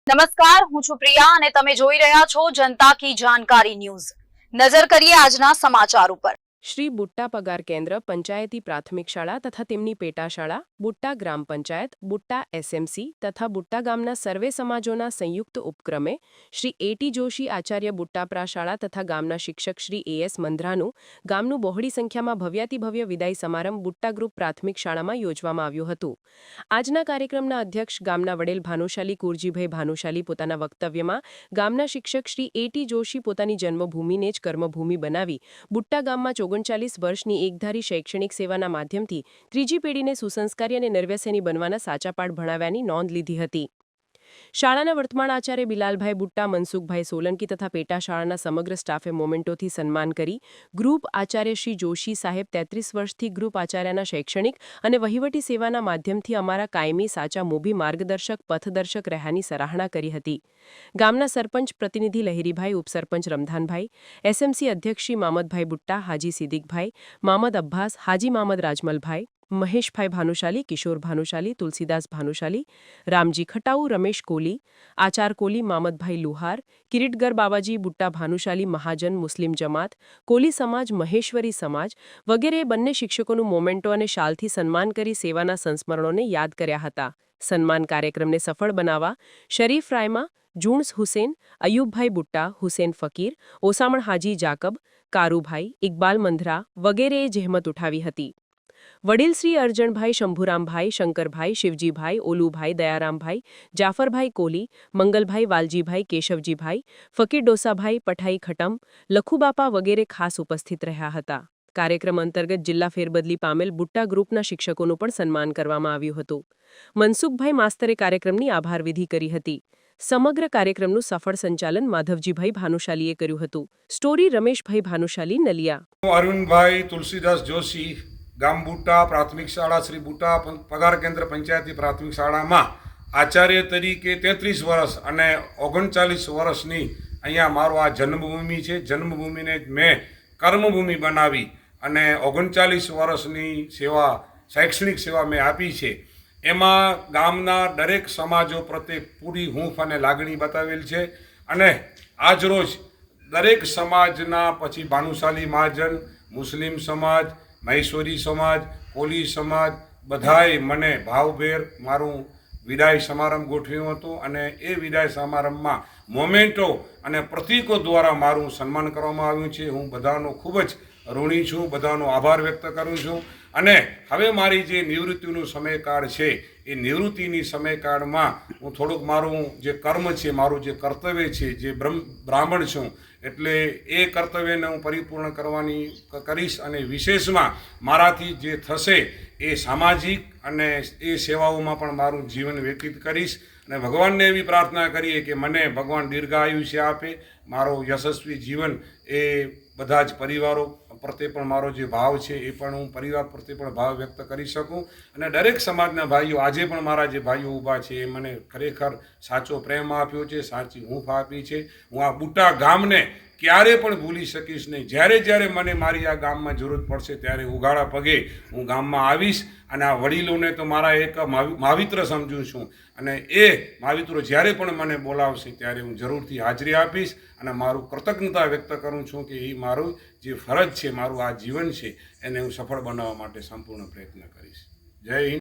નમસ્કાર, હું છું પ્રિયા અને તમે જોઈ રહ્યા છો જનતા કી જાણકારી ન્યૂઝ। નજર કરીએ આજના સમાચાર ઉપર। શ્રી બુટ્ટા પગાર કેન્દ્ર પંચાયતી પ્રાથમિક શાળા તથા તેમની પેટાશાળા, બુટ્ટા ગ્રામ પંચાયત, બુટ્ટા એસએમસી તથા બુટ્ટા ગામના સર્વે સમાજોના સંયુક્ત ઉપક્રમે શ્રી એટી જોશી આચાર્ય બુટ્ટાપરા શાળા તથા ગામના શિક્ષક શ્રી એએસ મંધરાનું ગામનું બહોળી સંખ્યામાં ભવ્યાતિભવ્ય વિદાય સમારંભ બુટ્ટા ગ્રુપ પ્રાથમિક શાળામાં યોજવામાં આવ્યું હતું। આજના કાર્યક્રમના અધ્યક્ષ ગામના વડેલ ભાનુશાલી કુરજીભાઈ ભાનુશાલી પોતાના વક્તવ્યમાં ગામના શિક્ષક શ્રી એટી જોશી પોતાની જન્મભૂમિને જ કર્મભૂમિ બનાવી બુટ્ટા ગામમાં 39 વર્ષની એકધારી શૈક્ષણિક સેવાના માધ્યમથી ત્રીજી પેઢીને સુસંસ્કારી અને નિર્વ્યસની બનવાના સાચા પાઠ ભણાવ્યાની નોંધ લીધી હતી। શાળાના વર્તમાન આચાર્ય બિલાલભાઈ બુટ્ટા, મનસુખભાઈ સોલંકી તથા પેટા શાળાના સમગ્ર સ્ટાફે મોમેન્ટોથી સન્માન કરી ગ્રુપ આચાર્ય શ્રી જોશી સાહેબ 33 વર્ષથી ગ્રુપ આચાર્યના શૈક્ષણિક અને વહીવટી સેવાના માધ્યમથી અમારા કાયમી સાચા મોભી માર્ગદર્શક પથદર્શક રહ્યાની સરાહના કરી હતી। ગામના સરપંચ પ્રતિનિધિ લહેરીભાઈ, ઉપસરપંચ રમધાનભાઈ, એસએમસી અધ્યક્ષ શ્રી મામદભાઈ બુટ્ટા, હાજી સિદ્દીકભાઈ, મામદ અબ્બાસ, હાજી મામદ રાજમલભાઈ, મહેશભાઈ ભાનુશાલી, કિશોર ભાનુશાલી, તુલસીદાસ ભાનુશાલી, રામજી ખટાઉ, રમેશ કોલી, આચાર કોલી, મામદભાઈ લુહાર, કિરીટગર બાવાજી બુટ્ટા ભાનુશાલી, મહાજન મુસ્લિમ જમાત, કોલી સમાજ, મહેશ્વરી સમાજ વગેરે બંને શિક્ષકોનું મોમેન્ટો અને શાલથી સન્માન કરી સેવાના સંસ્મરણોને યાદ કર્યા હતા। સન્માન કાર્યક્રમને સફળ બનાવવા શરીફ રાયમા, જુણસ હુસેન, અયુબભાઈ બુટ્ટા, હુસેન ફકીર, ઓસામણ હાજી જાકબ, કારુભાઈ, ઇકબાલ મંધરા વગેરેએ જહેમત ઉઠાવી હતી। વડીલ શ્રી અરજણભાઈ, શંભુરામભાઈ, શંકરભાઈ, શિવજીભાઈ, ઓલુભાઈ, દયારામભાઈ, જાફરભાઈ કોલી, મંગલભાઈ, વાલજીભાઈ, કેશવજીભાઈ, ફકીર ડોસાભાઈ, પઠાઈ ખટમ, લખુબાપા વગેરે ખાસ ઉપસ્થિત રહ્યા હતા। કાર્યક્રમ અંતર્ગત જિલ્લા ફેરબદલી પામેલ બુટ્ટા ગ્રુપના શિક્ષકોનું પણ સન્માન કરવામાં આવ્યું હતું। મનસુખભાઈ માસ્તરે કાર્યક્રમની આભાર વિધિ કરી હતી। સમગ્ર કાર્યક્રમનું સફળ સંચાલન માધવજીભાઈ ભાનુશાલીએ કર્યું હતું। સ્ટોરી રમેશભાઈ ભાનુશાલી, નલિયા। અરુણભાઈ તુલસીદાસ જોશી, ગામ બુટ્ટા પ્રાથમિક શાળા શ્રી બુટ્ટા પગાર કેન્દ્ર પંચાયતી પ્રાથમિક શાળામાં આચાર્ય તરીકે 33 વર્ષ અને 39 વર્ષની અહીંયા મારો આ જન્મભૂમિ છે। જન્મભૂમિને મેં કર્મભૂમિ બનાવી અને 39 વર્ષની સેવા, શૈક્ષણિક સેવા મેં આપી છે। એમાં ગામના દરેક સમાજો પ્રત્યે પૂરી હૂંફ અને લાગણી બતાવેલ છે અને આજરોજ દરેક સમાજના પછી ભાનુશાલી મહાજન, મુસ્લિમ સમાજ, મહેશ્વરી સમાજ, કોલી સમાજ બધાએ મને ભાવભેર મારું વિદાય સમારંભ ગોઠવ્યો હતો અને એ વિદાય સમારંભમાં મોમેન્ટો અને પ્રતીકો દ્વારા મારું સન્માન કરવામાં આવ્યું છે। હું બધાનો ખૂબ જ ઋણી છું, બધાનો આભાર વ્યક્ત કરું છું અને હવે મારી જે નિવૃત્તિનો સમયકાળ છે એ નિવૃત્તિની સમયકાળમાં હું થોડુંક મારું જે કર્મ છે, મારું જે કર્તવ્ય છે, જે બ્રાહ્મણ છું એટલે એ કર્તવ્યને હું પરિપૂર્ણ કરીશ અને વિશેષમાં મારાથી જે થશે એ સામાજિક અને એ સેવાઓમાં પણ મારું જીવન વ્યતીત કરીશ અને ભગવાનને એવી પ્રાર્થના કરીએ કે મને ભગવાન દીર્ઘાયુષ્ય આપે, મારો યશસ્વી જીવન એ બધા જ પરિવારો પ્રત્યે પણ મારો જે ભાવ છે એ પણ હું પરિવાર પ્રત્યે પણ ભાવ વ્યક્ત કરી શકું અને દરેક સમાજના ભાઈઓ, આજે પણ મારા જે ભાઈઓ ઊભા છે એ મને ખરેખર સાચો પ્રેમ આપ્યો છે, સાચી હૂંફ આપી છે। હું આ બુટ્ટા ગામને ક્યારે પણ ભૂલી શકીશ નહીં। જ્યારે જ્યારે મને મારી આ ગામમાં જરૂરત પડશે ત્યારે ઉઘાડા પગે હું ગામમાં આવીશ અને આ વડીલોને તો મારા એક માવિત્ર સમજું છું અને એ માવિત્રો જ્યારે પણ મને બોલાવશે ત્યારે હું જરૂરથી હાજરી આપીશ અને મારું કૃતજ્ઞતા વ્યક્ત કરું છું કે એ મારું જે ફરજ છે, મારું આ જીવન છે એને હું સફળ બનાવવા માટે સંપૂર્ણ પ્રયત્ન કરીશ। જય હિન્દ।